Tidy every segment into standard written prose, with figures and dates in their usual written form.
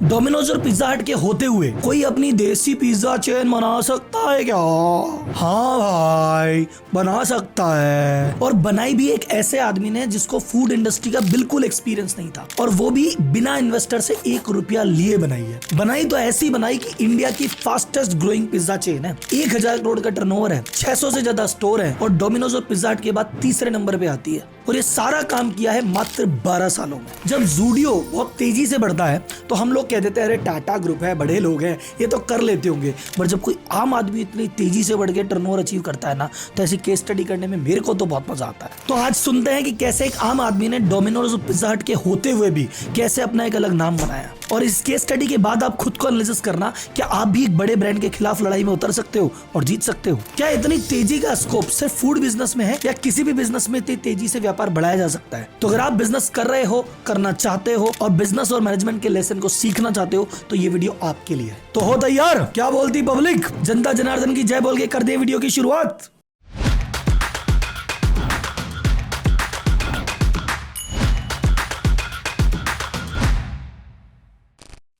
Domino's और pizza हट के होते हुए कोई अपनी देसी पिज्जा चेन बना सकता है क्या? हाँ भाई, बना सकता है। और बनाई भी एक ऐसे आदमी ने जिसको फूड इंडस्ट्री का बिल्कुल एक्सपीरियंस नहीं था, और वो भी बिना इन्वेस्टर से 1 रुपया लिए बनाई है। बनाई तो ऐसी बनाई कि इंडिया की फास्टेस्ट ग्रोइंग पिज्जा चेन है। 1000 करोड़ का टर्नओवर है, 600 से ज्यादा स्टोर है, और डोमिनोज और पिज्जा हट के बाद तीसरे नंबर पे आती है। और ये सारा काम किया है मात्र 12 सालों में। जब ज़ूडियो बहुत तेजी से बढ़ता है तो हम लोग कह देते हैं अरे टाटा ग्रुप है, बड़े लोग हैं, ये तो कर लेते होंगे। पर जब कोई आम आदमी इतनी तेजी से बढ़ के टर्नओवर अचीव करता है ना, तो ऐसी केस स्टडी करने में मेरे को तो बहुत मजा आता है। तो आज सुनते हैं कि कैसे एक आम आदमी ने डोमिनोज और पिज्जा हट के होते हुए भी कैसे अपना एक अलग नाम बनाया। और इस केस स्टडी के बाद आप खुद को एनालिसिस करना, क्या आप भी एक बड़े ब्रांड के खिलाफ लड़ाई में उतर सकते हो और जीत सकते हो? क्या इतनी तेजी का स्कोप सिर्फ फूड बिजनेस में है, या किसी भी बिजनेस में इतनी तेजी से व्यापार बढ़ाया जा सकता है? तो अगर आप बिजनेस कर रहे हो, करना चाहते हो, और बिजनेस और मैनेजमेंट के लेसन को सीखना चाहते हो, तो ये वीडियो आपके लिए है। तो हो तैयार? क्या बोलती पब्लिक? जनता जनार्दन की जय बोल के कर दे वीडियो की शुरुआत।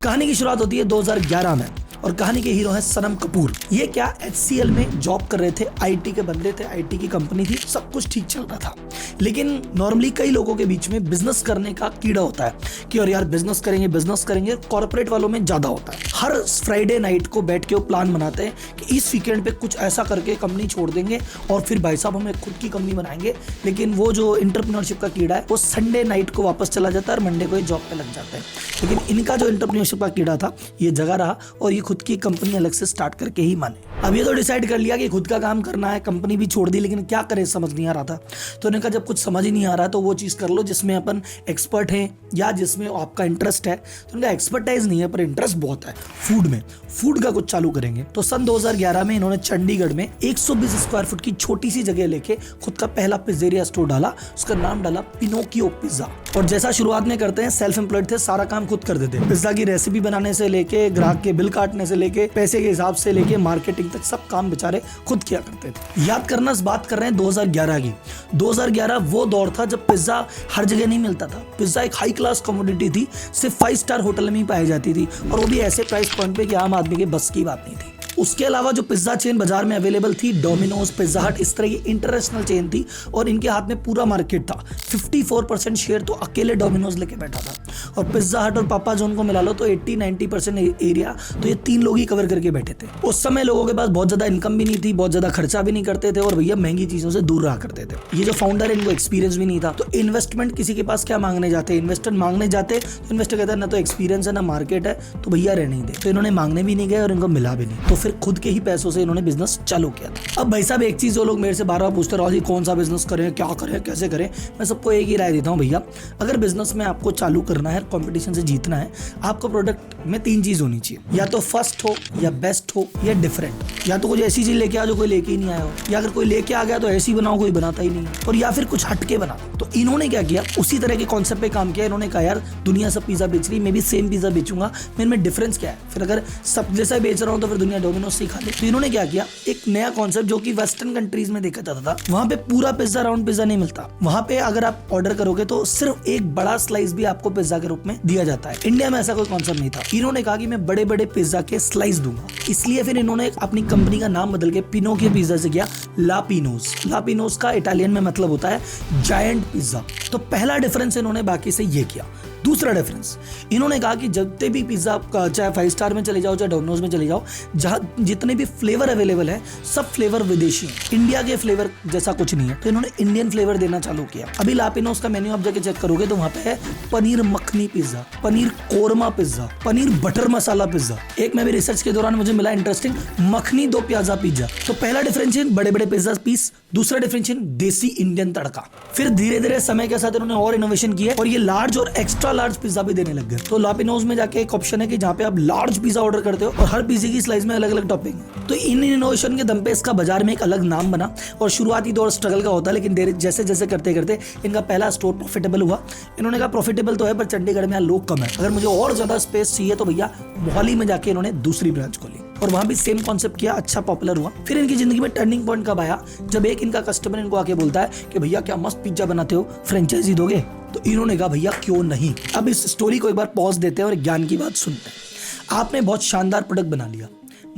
कहानी की शुरुआत होती है 2011 में, और कहानी के हीरो हैं सनम कपूर। ये क्या HCL में जॉब कर रहे थे, IT के बंदे थे, IT की कंपनी थी, सब कुछ ठीक चल रहा था। लेकिन नॉर्मली कई लोगों के बीच में बिजनेस करने का कीड़ा होता है कि और यार बिजनेस करेंगे। कॉर्पोरेट वालों में ज्यादा होता है। हर फ्राइडे नाइट को बैठ के वो प्लान बनाते हैं कि इस वीकेंड पे कुछ ऐसा करके कंपनी छोड़ देंगे और फिर भाई साहब हमें खुद की कंपनी बनाएंगे। लेकिन वो जो एंटरप्रेन्योरशिप का कीड़ा है वो संडे नाइट को वापस चला जाता है और मंडे को ये जॉब पे लग जाता है। लेकिन इनका जो एंटरप्रेन्योरशिप का कीड़ा था ये जगह रहा, और ये खुद की कंपनी अलग से स्टार्ट करके ही माने। अब ये तो डिसाइड कर लिया कि खुद का काम करना है, कंपनी भी छोड़ दी, लेकिन क्या करें समझ नहीं आ रहा था। तो उन्होंने कहा जब कुछ समझ ही नहीं आ रहा तो वो चीज़ कर लो जिसमें अपन एक्सपर्ट हैं या जिसमें आपका इंटरेस्ट है। तो उनका एक्सपर्टाइज नहीं है पर इंटरेस्ट बहुत है फूड में, फूड का कुछ चालू करेंगे। तो सन 2011 में इन्होंने चंडीगढ़ में 120 स्क्वायर फुट की छोटी सी जगह लेके खुद का पहला पिज्जेरिया स्टोर डाला। उसका नाम डाला पिनोकियो पिज्जा। और जैसा शुरुआत में करते हैं, सेल्फ एम्प्लॉयड थे, सारा काम खुद कर देते। पिज्जा की रेसिपी बनाने से लेके ग्राहक के बिल काटने से लेके पैसे के हिसाब से लेके मार्केटिंग तक सब काम बेचारे खुद किया करते थे। याद करना, बात कर रहे हैं 2011 की। 2011 वो दौर था जब पिज्जा हर जगह नहीं मिलता था। पिज्जा एक हाई क्लास कमोडिटी थी, सिर्फ 5 स्टार होटल में ही पाई जाती थी, और वो भी ऐसे प्राइस पॉइंट पे कि आम आदमी के बस की बात नहीं थी। उसके अलावा जो पिज्जा चेन बाजार में अवेलेबल थी, डोमिनोज, पिज्जा हट, इस तरह की इंटरनेशनल चेन थी, और इनके हाथ में पूरा मार्केट था। 54% शेयर तो अकेले डोमिनोज लेके बैठा था, और पिज्जा हट और पापा जॉन को मिला लो तो 80-90% एरिया तो ये 3 लोग ही कवर करके बैठे थे। उस समय लोगों के पास बहुत ज्यादा इनकम भी नहीं थी, बहुत ज्यादा खर्चा भी नहीं करते थे, और भैया महंगी चीजों से दूर रहा करते थे। ये जो फाउंडर है इनको एक्सपीरियंस भी नहीं था, तो इन्वेस्टमेंट किसी के पास क्या मांगने जाते, इन्वेस्टर मांगने जाते तो इन्वेस्टर कहता है ना तो एक्सपीरियंस है ना मार्केट है, तो भैया रहने ही दे। तो इन्होंने मांगने भी नहीं गए और इनको मिला भी नहीं, तो फिर खुद के ही पैसों से इन्होंने बिजनेस चालू किया था। अब भाई साहब एक चीज वो लोग मेरे से बार-बार पूछते रहो जी कौन सा बिजनेस करें, क्या करें, कैसे करें। मैं सबको एक ही राय देता हूँ, भैया अगर बिजनेस में आपको चालू करना है, कंपटीशन से जीतना है, आपको प्रोडक्ट में 3 चीज होनी चाहिए, या तो फर्स्ट हो, या बेस्ट हो, या डिफरेंट। या तो कुछ ऐसी चीज लेके आ जो कोई लेके ही नहीं आया हो, या अगर कोई लेके आ गया तो ऐसी बनाओ कोई बनाता ही नहीं, और या फिर कुछ हटके बना। तो इन्होंने क्या किया, उसी तरह के कॉन्सेप्ट पे काम किया। इन्होंने कहा यार दुनिया सब पिज्जा बेच रही है, मैं भी सेम पिज्जा बेचूंगा, मेरे में डिफरेंस क्या है? फिर अगर सब जैसा बेच रहा हूँ तो फिर दुनिया डोमिनोज से खा ले। तो इन्होंने क्या किया, एक नया कॉन्सेप्ट जो कि वेस्टर्न कंट्रीज में देखा जाता था, वहां पे पूरा पिज्जा राउंड पिज्जा नहीं मिलता। वहां पे अगर आप ऑर्डर करोगे तो सिर्फ एक बड़ा स्लाइस भी आपको पिज्जा के रूप में दिया जाता है। इंडिया में ऐसा कोई कॉन्सेप्ट नहीं था। इन्होंने कहा कि मैं बड़े बड़े पिज्जा के स्लाइस दूंगा, इसलिए फिर इन्होंने अपनी कंपनी का नाम बदल के पिनोकियो पिज्जा से किया लापिनोज। लापिनोज का इटालियन में मतलब होता है जायंट पिज्जा। तो पहला डिफरेंस इन्होंने बाकी से ये किया। दूसरा डिफरेंस, इन्होंने कहा कि जितने भी पिज्जा, चाहे 5 स्टार में चले जाओ चाहे डोमिनोज में चले जाओ, जहां जितने भी फ्लेवर अवेलेबल है सब फ्लेवर विदेशी हैं, इंडिया के फ्लेवर जैसा कुछ नहीं है। तो इन्होंने इंडियन फ्लेवर देना चालू किया। अभी लापिनोज का मेन्यू आप जाके चेक करोगे तो वहां पे है paneer makhani pizza, paneer korma pizza, paneer butter masala pizza. एक मैं भी रिसर्च के दौरान मुझे मिला इंटरेस्टिंग, मखनी 2 प्याजा पिज्जा। तो पहला डिफरेंशिएशन बड़े बड़े पिज्जा पीस, दूसरा डिफरेंशिएशन देसी इंडियन तड़का। फिर धीरे धीरे समय के साथ इन्होंने और इनोवेशन किया और ये लार्ज और एक्स्ट्रा लार्ज पिज्जा भी देने लग गए। तो लापिनोज में जाके एक ऑप्शन है कि जहाँ पे आप लार्ज पिज्जा ऑर्डर करते हो और हर पिज्जे की स्लाइस में अलग अलग टॉपिंग है। तो इन इनोवेशन के दम पे इसका बाजार में एक अलग नाम बना, और शुरुआती दौर स्ट्रगल का होता है, लेकिन जैसे जैसे करते करते इनका पहला स्टोर प्रॉफिटेबल हुआ। इन्होंने कहा प्रॉफिटेबल तो है पर चंडीगढ़ में यहाँ लोग कम है, अगर मुझे और ज्यादा स्पेस चाहिए तो भैया मोहाली में जाके इन्होंने दूसरी ब्रांच खोली। और वहां भी सेम कॉन्सेप्ट किया, अच्छा पॉपुलर हुआ। फिर इनकी जिंदगी में टर्निंग पॉइंट कब आया, जब एक इनका कस्टमर इनको आके बोलता है कि भैया क्या मस्त पिज्जा बनाते हो, फ्रेंचाइजी दोगे? तो इन्होंने कहा भैया क्यों नहीं। अब इस स्टोरी को एक बार पॉज देते हैं और ज्ञान की बात सुनते हैं। आपने बहुत शानदार प्रोडक्ट बना लिया,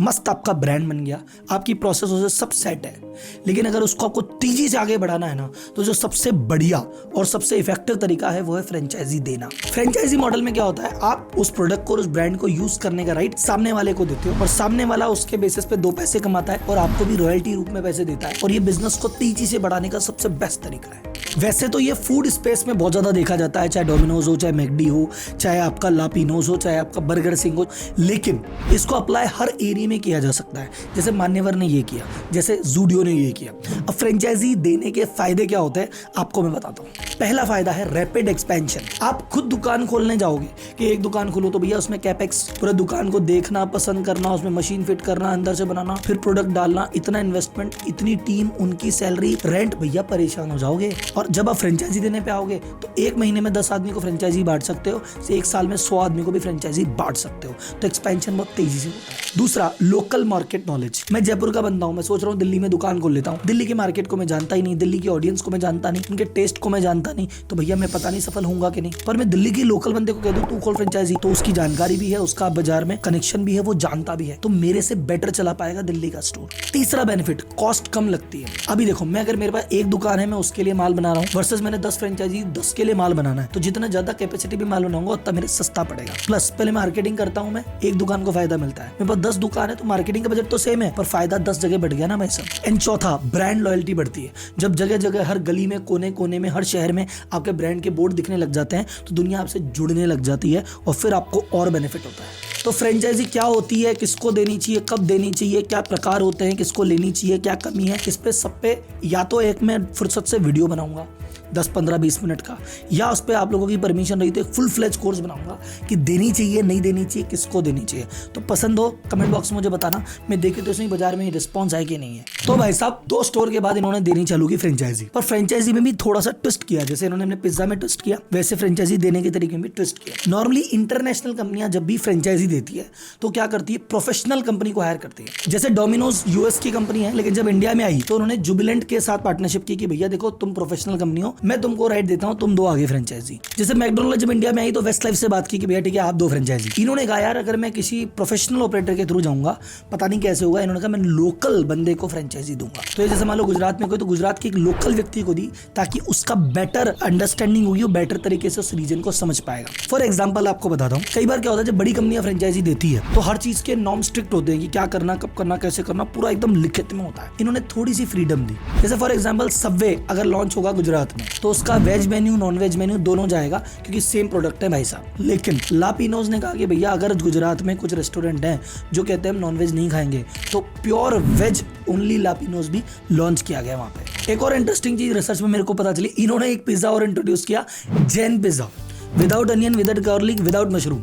मस्त आपका ब्रांड बन गया, आपकी प्रोसेस से सब सेट है, लेकिन अगर उसको आपको तेजी से आगे बढ़ाना है ना, तो जो सबसे बढ़िया और सबसे इफेक्टिव तरीका है वो है फ्रेंचाइजी देना। फ्रेंचाइजी मॉडल में क्या होता है, आप उस प्रोडक्ट को, उस ब्रांड को यूज करने का राइट सामने वाले को देते हो और सामने वाला उसके बेसिस पे 2 पैसे कमाता है और आपको भी रॉयल्टी रूप में पैसे देता है, और ये बिजनेस को तेजी से बढ़ाने का सबसे बेस्ट तरीका है। वैसे तो ये फूड स्पेस में बहुत ज्यादा देखा जाता है, चाहे डोमिनोज हो, चाहे मैकडी हो, चाहे आपका लापिनोज हो, चाहे आपका बर्गर सिंह हो, लेकिन इसको अप्लाई हर एरिया में किया जा सकता है। जैसे मान्यवर ने ये किया, जैसे जूडियो ने ये किया। अब फ्रेंचाइजी देने के फायदे क्या होते हैं आपको मैं बताता हूँ। पहला फायदा है रैपिड एक्सपेंशन। आप खुद दुकान खोलने जाओगे कि एक दुकान खोलो तो भैया उसमें कैपेक्स, पूरा दुकान को देखना, पसंद करना, उसमें मशीन फिट करना, अंदर से बनाना, फिर प्रोडक्ट डालना, इतना इन्वेस्टमेंट, इतनी टीम, उनकी सैलरी, रेंट, भैया परेशान हो जाओगे। और जब आप फ्रेंचाइजी देने पे आओगे तो 1 महीने में 10 आदमी को फ्रेंचाइजी बांट सकते हो, 1 साल में 100 आदमी को भी फ्रेंचाइजी बांट सकते हो। तो एक्सपेंशन बहुत तेजी से होता है। दूसरा, लोकल मार्केट नॉलेज। मैं जयपुर का बंदा हूं, मैं सोच रहा हूं दिल्ली में दुकान खोल लेता हूं। दिल्ली के मार्केट को मैं जानता ही नहीं, दिल्ली की ऑडियंस को मैं जानता नहीं, उनके टेस्ट को मैं जानता नहीं, तो भैया मैं पता नहीं सफल होऊंगा कि नहीं। पर मैं दिल्ली के लोकल बंदे को कह दूं तू खोल फ्रेंचाइजी, तो उसकी जानकारी भी है, उसका बाजार में कनेक्शन भी है, वो जानता भी है, तो मेरे से बेटर चला पाएगा दिल्ली का स्टोर। तीसरा बेनिफिट, कॉस्ट कम लगती है। अभी देखो, मैं अगर मेरे पास एक दुकान है, मैं उसके लिए माल बना रहा हूँ, वर्सेस मैंने 10 फ्रेंचाइजी 10 के लिए माल बनाना है, तो जितना ज्यादा कैपेसिटी भी माल बनाऊंगा उतना मेरे सस्ता पड़ेगा। प्लस पहले मार्केटिंग करता हूँ मैं, एक दुकान को फायदा मिलता है। मेरे पास 10 दुकान है तो मार्केटिंग का बजट तो सेम है, पर फायदा 10 जगह बढ़ गया ना भाई साहब। एंड चौथा, ब्रांड लॉयल्टी बढ़ती है। जब जगह जगह, हर गली में, कोने कोने में, हर शहर में आपके ब्रांड के बोर्ड दिखने लग जाते हैं, तो दुनिया आपसे जुड़ने लग जाती है और फिर आपको और बेनिफिट होता है। तो फ्रेंचाइजी क्या होती है, किसको देनी चाहिए, कब देनी चाहिए, क्या प्रकार होते हैं, किसको लेनी चाहिए, क्या कमी है, इस पे सब पे या तो एक मैं फुर्सत से वीडियो बनाऊंगा 10, 15, 20 मिनट का, या उस पर आप लोगों की परमिशन रही तो एक फुल फ्लेज कोर्स बनाऊंगा कि देनी चाहिए, नहीं देनी चाहिए, किसको देनी चाहिए। तो पसंद हो कमेंट बॉक्स में मुझे बताना, मैं देखे तो इसमें बाजार में रिस्पॉन्स है कि नहीं है। तो भाई साहब 2 स्टोर के बाद इन्होंने देनी चालू की फ्रेंचाइजी, पर फ्रेंचाइजी में भी थोड़ा सा ट्विस्ट किया। जैसे इन्होंने अपने पिज्जा में ट्विस्ट किया, वैसे फ्रेंचाइजी देने के तरीके में भी ट्विस्ट किया। नॉर्मली इंटरनेशनल कंपनियां जब भी फ्रेंचाइजी देती है तो क्या करती है, प्रोफेशनल कंपनी को हायर करती है। जैसे डोमिनोज यूएस की कंपनी है, लेकिन जब इंडिया में आई तो उन्होंने जुबिलेंट के साथ पार्टनरशिप की कि भैया देखो तुम प्रोफेशनल कंपनी हो, मैं तुमको राइट देता हूं, तुम दो आगे फ्रेंचाइजी। जैसे मैकडोनल्ड जब इंडिया में आई तो वेस्ट लाइफ से बात की कि भैया ठीक है आप 2 फ्रेंचाइजी। इन्होंने कहा यार अगर मैं किसी प्रोफेशनल ऑपरेटर के थ्रू जाऊंगा पता नहीं कैसे होगा, इन्होंने कहा मैं लोकल बंदे को फ्रेंचाइजी दूंगा। तो जैसे मान लो गुजरात में कोई, तो गुजरात के एक लोकल व्यक्ति को दी ताकि उसका बेटर अंडरस्टैंडिंग होगी, वो बेटर तरीके से उस रीजन को समझ पाएगा। फॉर एग्जाम्पल आपको बताता हूँ, कई बार क्या होता है जब बड़ी कंपनियां फ्रेंचाइजी देती है तो हर चीज के नॉर्म स्ट्रिक्ट होते हैं कि क्या करना, कब करना, कैसे करना, पूरा एकदम लिखित में होता है। इन्होंने थोड़ी सी फ्रीडम दी। जैसे फॉर एग्जाम्पल सबवे अगर लॉन्च होगा गुजरात में तो उसका veg menu, non veg menu दोनों जाएगा क्योंकि सेम प्रोडक्ट है भाई साहब। लेकिन लापिनोज ने कहा कि भैया अगर गुजरात में कुछ रेस्टोरेंट हैं जो कहते हैं हम नॉन वेज नहीं खाएंगे, तो प्योर वेज ओनली लापिनोज भी लॉन्च किया गया वहां पे। एक और इंटरेस्टिंग चीज रिसर्च में मेरे को पता चली, इन्होंने एक पिज्जा और इंट्रोड्यूस किया, Jain pizza, without onion, without garlic, without mushroom.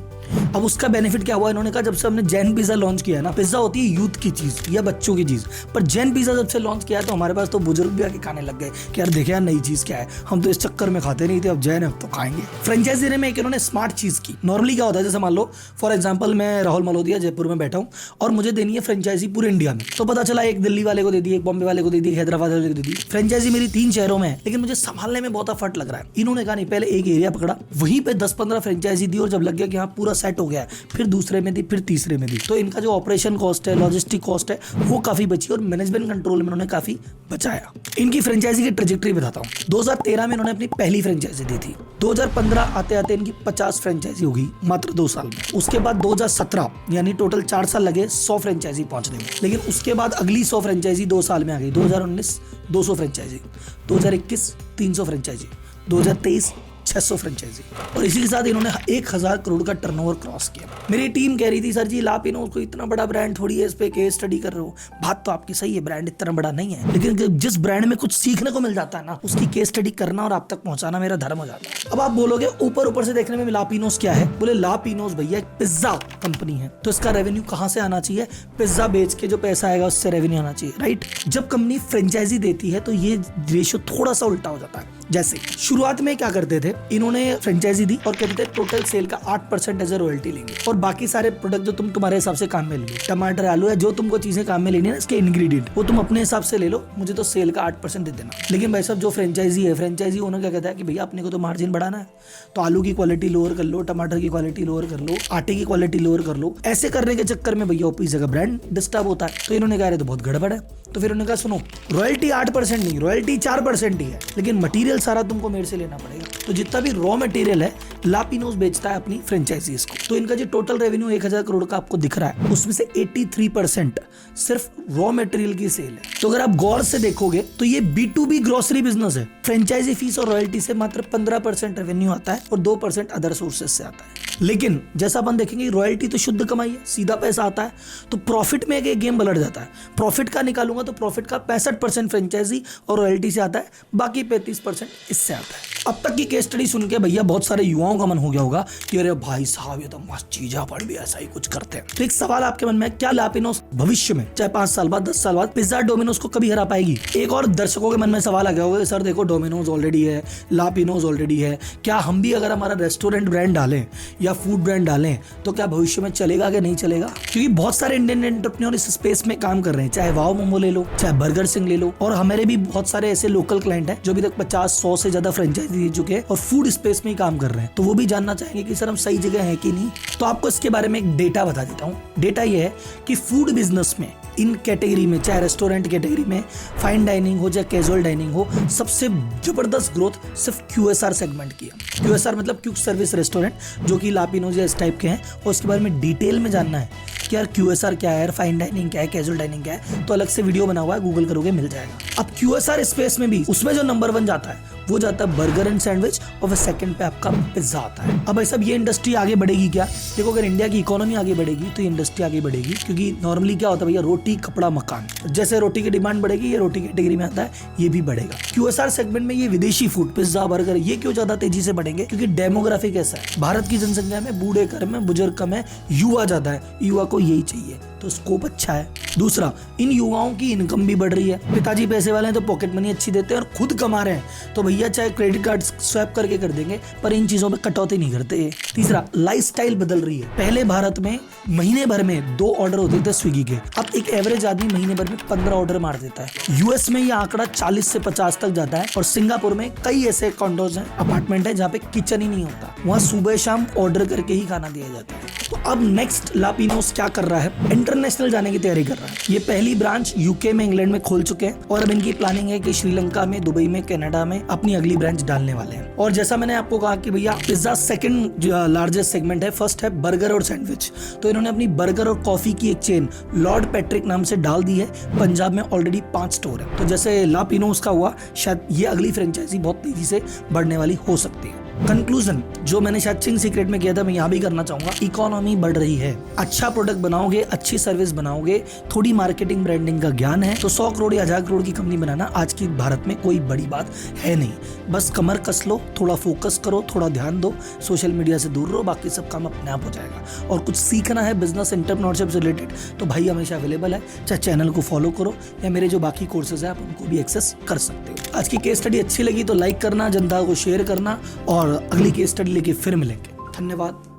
अब उसका बेनिफिट क्या हुआ, इन्होंने कहा जब से हमने जैन पिज्जा लॉन्च किया है ना, पिज्जा होती है यूथ की चीज या बच्चों की चीज, पर जैन पिज्जा जब से लॉन्च किया है तो हमारे पास तो बुजुर्ग भी आके खाने लग गए कि यार देखे यार नई चीज क्या है, हम तो इस चक्कर में खाते नहीं थे, अब जैन है अब तो खाएंगे। फ्रेंचाइजी देने में एक इन्होंने स्मार्ट चीज की। नॉर्मली क्या होता है, जैसे मान लो फॉर एग्जाम्पल मैं राहुल मलोदिया जयपुर में बैठा हूँ और मुझे देनी है फ्रेंचाइजी पूरे इंडिया में, तो पता चला एक दिल्ली वाले को दे दी, एक बॉम्बे वाले को दे दी, हैदराबाद वाले को दे दी। फ्रेंचाइजी मेरी 3 शहरों में है, लेकिन मुझे संभालने में बहुत एफर्ट लग रहा है। इन्होंने कहा नहीं, पहले एक एरिया पकड़ा, वहीं पे 10-15 फ्रेंचाइजी दी और जब लग गया कि हाँ पूरा सेट हो गया है, फिर दूसरे में दी, फिर तीसरे में दी, तो इनका जो ऑपरेशन कॉस्ट है, लॉजिस्टिक कॉस्ट है, वो काफी बची और मैनेजमेंट कंट्रोल में उन्होंने काफी बचाया। इनकी फ्रेंचाइजी की ट्रेजेक्टरी बताता हूँ। 2013 में इन्होंने अपनी पहली फ्रेंचाइजी दी थी, 2015 आते आते इनकी 50 फ्रेंचाइजी हो गई मात्र 2 साल में। उसके बाद 2017 यानी टोटल 4 साल लगे 100 फ्रेंचाइजी पहुंचने में, लेकिन उसके बाद अगली 100 फ्रेंचाइजी 2 साल में आ गई। 2019 200 फ्रेंचाइजी, 2021 300 फ्रेंचाइजी, 2023 600 फ्रेंचाइजी, और इसी के साथ इन्होंने 1000 करोड़ का टर्नओवर क्रॉस किया। मेरी टीम कह रही थी सर जी लापिनोज को इतना बड़ा ब्रांड थोड़ी है, इस पे केस स्टडी कर रहे हो। बात तो आपकी सही है, ब्रांड इतना बड़ा नहीं है, लेकिन जिस ब्रांड में कुछ सीखने को मिल जाता है ना, उसकी केस स्टडी करना और आप तक पहुंचाना मेरा धर्म हो जाता है। अब आप बोलोगे ऊपर से देखने में लापिनोज क्या है, बोले लापिनोज भैया एक पिज्जा कंपनी है, तो इसका रेवेन्यू कहां से आना चाहिए, पिज्जा बेच के जो पैसा आएगा उससे रेवेन्यू आना चाहिए, राइट। जब कंपनी फ्रेंचाइजी देती है तो ये रेशियो थोड़ा सा उल्टा हो जाता है। जैसे शुरुआत में क्या करते थे, इन्होंने फ्रेंचाइजी दी और कहते थे टोटल सेल का 8% एज ए रॉयल्टी लेंगे और बाकी सारे प्रोडक्ट जो तुम तुम्हारे हिसाब से काम में ले लो, टमाटर आलू है, जो तुमको चीजें काम में लेनी है इसके इंग्रेडिएंट वो तुम अपने हिसाब से ले लो, मुझे तो सेल का 8% दे देना। लेकिन भाई साहब जो फ्रेंचाइजी है, फ्रेंचाइजी ओनर क्या कहता है कि भैया अपने को तो मार्जिन बढ़ाना है, तो आलू की क्वालिटी लोअर कर लो, टमाटर की क्वालिटी लोअर कर लो, आटे की क्वालिटी लोअर कर लो। ऐसे करने के चक्कर में भैया पिज्जा का ब्रांड डिस्टर्ब होता है। तो इन्होंने कहा तो बहुत गड़बड़ है। तो फिर उन्होंने कहा सुनो, रॉयल्टी 8% नहीं, रॉयल्टी 4% ही है, लेकिन मटेरियल सारा तुमको मेरे से लेना पड़ेगा। तो जितना भी रॉ मटेरियल है लापिनोज बेचता है अपनी फ्रेंचाइजीज को। तो इनका जो टोटल रेवेन्यू 1000 करोड़ का आपको दिख रहा है, उसमें से 83% सिर्फ रॉ मटेरियल की सेल है। तो अगर आप गौर से देखोगे तो ये B2B ग्रोसरी बिजनेस है। फ्रेंचाइजी फीस और रॉयल्टी से मात्र 15% रेवेन्यू आता है और 2% अदर सोर्सेज से आता है। लेकिन जैसा अपन देखेंगे रॉयल्टी तो शुद्ध कमाई है, सीधा पैसा आता है। तो प्रॉफिट में एक गेम पलट जाता है। प्रॉफिट का निकालूंगा तो प्रॉफिट का 65% फ्रेंचाइजी और रॉयल्टी से आता है, बाकी 35% इससे आता है। अब तक की केस स्टडी सुन के भैया बहुत सारे युवाओं का मन हो गया होगा कि अरे भाई साहब ये तो मस्त चीज है, अपन भी ऐसा ही कुछ करते हैं। तो एक सवाल आपके मन में, क्या लापिनोज भविष्य में चाहे 5 साल बाद 10 साल बाद पिज्जा डोमिनोज को कभी हरा पाएगी? एक और दर्शकों के मन में सवाल आ गया होगा, सर देखो डोमिनोज ऑलरेडी है, लापिनोज ऑलरेडी है, क्या हम भी अगर हमारा रेस्टोरेंट ब्रांड डालें या फूड ब्रांड डालें तो क्या भविष्य में चलेगा कि नहीं चलेगा? क्योंकि बहुत सारे इंडियन एंटरप्रेन्योर इस स्पेस में काम कर रहे हैं, चाहे वाओ मोमो ले लो, चाहे बर्गर सिंह ले लो, और हमारे भी बहुत सारे ऐसे लोकल क्लाइंट हैं जो अभी तक 50-100 से ज्यादा फ्रेंचाइजी दे चुके हैं और फूड स्पेस में ही काम कर रहे हैं। तो वो भी जानना चाहेंगे कि सर हम सही जगह है कि नहीं। तो आपको इसके बारे में एक डेटा बता देता हूँ। डेटा ये है कि फूड बिजनेस में इन कैटेगरी में, चाहे रेस्टोरेंट कैटेगरी में, फाइन डाइनिंग हो चाहे कैजुअल डाइनिंग हो, सबसे जबरदस्त ग्रोथ सिर्फ QSR सेगमेंट की है। QSR मतलब क्विक सर्विस रेस्टोरेंट, जो कि लापिनोज या इस टाइप के हैं। और उसके बारे में डिटेल में जानना है कि यार QSR क्या है, यार फाइन डाइनिंग क्या है, कैजुअल डाइनिंग क्या है, तो अलग से वीडियो बना हुआ है, गूगल करोगे मिल जाएगा। अब QSR स्पेस में भी उसमें जो नंबर 1 जाता है वो जाता है बर्गर एंड सैंडविच और फिर सेकंड पे आपका पिज्जा आता है। अब भाई साहब ये इंडस्ट्री आगे बढ़ेगी क्या? देखो अगर इंडिया की इकोनॉमी आगे बढ़ेगी तो ये इंडस्ट्री आगे बढ़ेगी, क्योंकि नॉर्मली क्या होता है भैया, रोटी कपड़ा मकान, जैसे रोटी की डिमांड बढ़ेगी ये रोटी कैटेगरी में आता है, ये भी बढ़ेगा। QSR सेगमेंट में ये विदेशी फूड, पिज्जा, बर्गर, ये क्यों ज्यादा तेजी से बढ़ेंगे? क्योंकि डेमोग्राफिक ऐसा है, भारत की जनसंख्या में बूढ़े कम है, बुजुर्ग कम है, युवा ज्यादा है, युवा को यही चाहिए, तो स्कोप अच्छा है। दूसरा, इन युवाओं की इनकम भी बढ़ रही है। पिताजी पैसे वाले हैं तो पॉकेट मनी अच्छी देते हैं और खुद कमा रहे हैं, तो भैया चाहे क्रेडिट कार्ड स्वैप करके कर देंगे, पर इन चीजों पे कटौती नहीं करते। तीसरा, लाइफस्टाइल बदल रही है। पहले भारत में महीने भर में 2 ऑर्डर होते थे स्विगी के, अब एक एवरेज आदमी महीने भर में 15 ऑर्डर मार देता है। US में यह आंकड़ा 40 से 50 तक जाता है और सिंगापुर में कई ऐसे कॉन्डोज हैं, अपार्टमेंट है जहाँ पे किचन ही नहीं होता, वहाँ सुबह शाम ऑर्डर करके ही खाना दिया जाता है। तो अब नेक्स्ट लापिनोज क्या कर रहा है, इंटरनेशनल जाने की तैयारी कर रहा है। ये पहली ब्रांच UK में, इंग्लैंड में खोल चुके हैं और अब इनकी प्लानिंग है कि श्रीलंका में, दुबई में, कनाडा में अपनी अगली ब्रांच डालने वाले हैं। और जैसा मैंने आपको कहा कि भैया पिज्जा सेकंड लार्जेस्ट सेगमेंट है, फर्स्ट है बर्गर और सैंडविच। तो इन्होंने अपनी बर्गर और कॉफी की एक चेन लॉर्ड पैट्रिक नाम से डाल दी है। पंजाब में ऑलरेडी 5 स्टोर है। तो जैसे लापिनोज का हुआ, शायद ये अगली फ्रेंचाइजी बहुत तेजी से बढ़ने वाली हो सकती है। कंक्लूजन जो मैंने शायद चिंग सीक्रेट में किया था, मैं यहाँ भी करना चाहूंगा। इकोनॉमी बढ़ रही है, अच्छा प्रोडक्ट बनाओगे, अच्छी सर्विस बनाओगे, थोड़ी मार्केटिंग ब्रांडिंग का ज्ञान है, तो 100 करोड़ या 1000 करोड़ की कंपनी बनाना आज की भारत में कोई बड़ी बात है नहीं। बस कमर कस लो, थोड़ा फोकस करो, थोड़ा ध्यान दो, सोशल मीडिया से दूर रहो, बाकी सब काम अपने आप हो जाएगा। और कुछ सीखना है बिजनेस एंटरप्रेन्योरशिप से रिलेटेड तो भाई हमेशा अवेलेबल है, चाहे चैनल को फॉलो करो या मेरे जो बाकी कोर्सेज है आप उनको भी एक्सेस कर सकते हो। आज की केस स्टडी अच्छी लगी तो लाइक करना, जनता को शेयर करना और अगली केस स्टडी लेके फिर मिलेंगे। धन्यवाद।